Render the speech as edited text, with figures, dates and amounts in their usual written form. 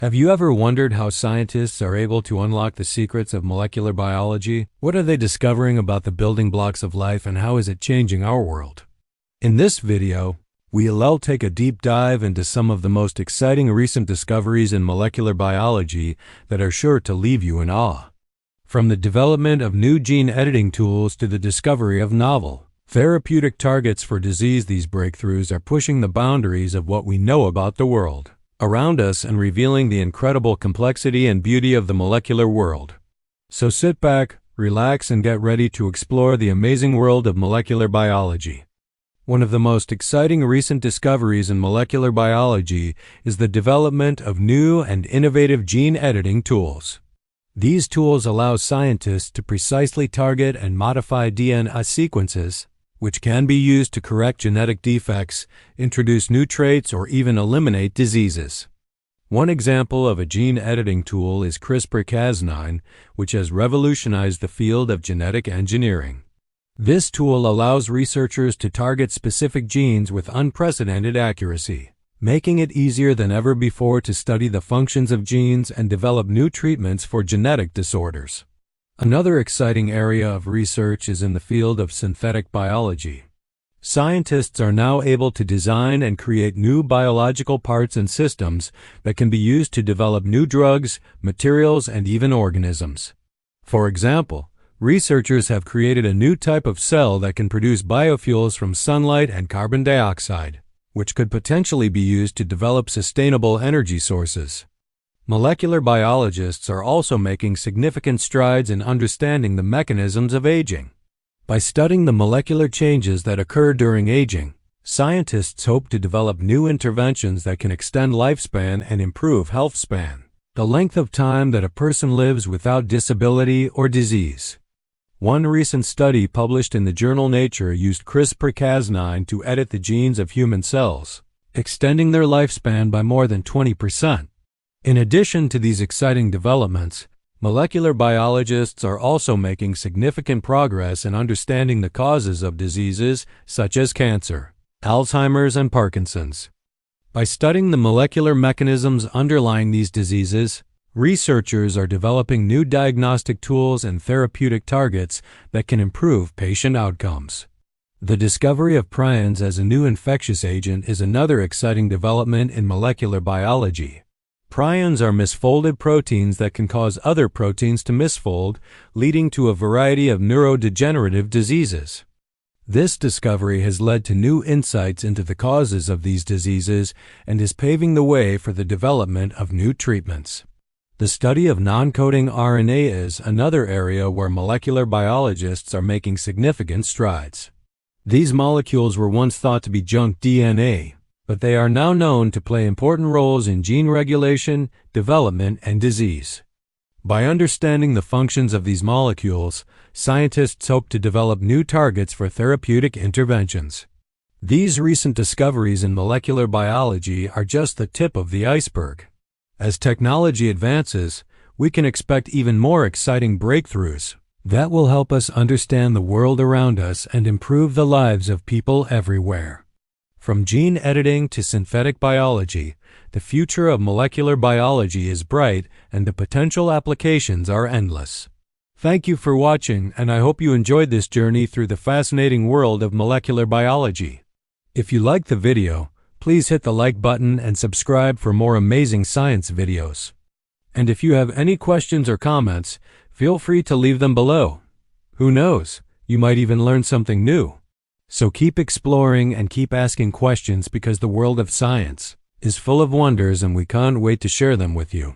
Have you ever wondered how scientists are able to unlock the secrets of molecular biology? What are they discovering about the building blocks of life, and how is it changing our world? In this video, we'll take a deep dive into some of the most exciting recent discoveries in molecular biology that are sure to leave you in awe. From the development of new gene editing tools to the discovery of novel, therapeutic targets for disease, these breakthroughs are pushing the boundaries of what we know about the world around us and revealing the incredible complexity and beauty of the molecular world. So sit back, relax, and get ready to explore the amazing world of molecular biology. One of the most exciting recent discoveries in molecular biology is the development of new and innovative gene editing tools. These tools allow scientists to precisely target and modify DNA sequences, which can be used to correct genetic defects, introduce new traits, or even eliminate diseases. One example of a gene editing tool is CRISPR-Cas9, which has revolutionized the field of genetic engineering. This tool allows researchers to target specific genes with unprecedented accuracy, making it easier than ever before to study the functions of genes and develop new treatments for genetic disorders. Another exciting area of research is in the field of synthetic biology. Scientists are now able to design and create new biological parts and systems that can be used to develop new drugs, materials, and even organisms. For example, researchers have created a new type of cell that can produce biofuels from sunlight and carbon dioxide, which could potentially be used to develop sustainable energy sources. Molecular biologists are also making significant strides in understanding the mechanisms of aging. By studying the molecular changes that occur during aging, scientists hope to develop new interventions that can extend lifespan and improve health span, the length of time that a person lives without disability or disease. One recent study published in the journal Nature used CRISPR-Cas9 to edit the genes of human cells, extending their lifespan by more than 20%. In addition to these exciting developments, molecular biologists are also making significant progress in understanding the causes of diseases such as cancer, Alzheimer's, and Parkinson's. By studying the molecular mechanisms underlying these diseases, researchers are developing new diagnostic tools and therapeutic targets that can improve patient outcomes. The discovery of prions as a new infectious agent is another exciting development in molecular biology. Prions are misfolded proteins that can cause other proteins to misfold, leading to a variety of neurodegenerative diseases. This discovery has led to new insights into the causes of these diseases and is paving the way for the development of new treatments. The study of non-coding RNA is another area where molecular biologists are making significant strides. These molecules were once thought to be junk DNA, but they are now known to play important roles in gene regulation, development, and disease. By understanding the functions of these molecules, scientists hope to develop new targets for therapeutic interventions. These recent discoveries in molecular biology are just the tip of the iceberg. As technology advances, we can expect even more exciting breakthroughs that will help us understand the world around us and improve the lives of people everywhere. From gene editing to synthetic biology, the future of molecular biology is bright and the potential applications are endless. Thank you for watching, and I hope you enjoyed this journey through the fascinating world of molecular biology. If you liked the video, please hit the like button and subscribe for more amazing science videos. And if you have any questions or comments, feel free to leave them below. Who knows, you might even learn something new. So keep exploring and keep asking questions, because the world of science is full of wonders and we can't wait to share them with you.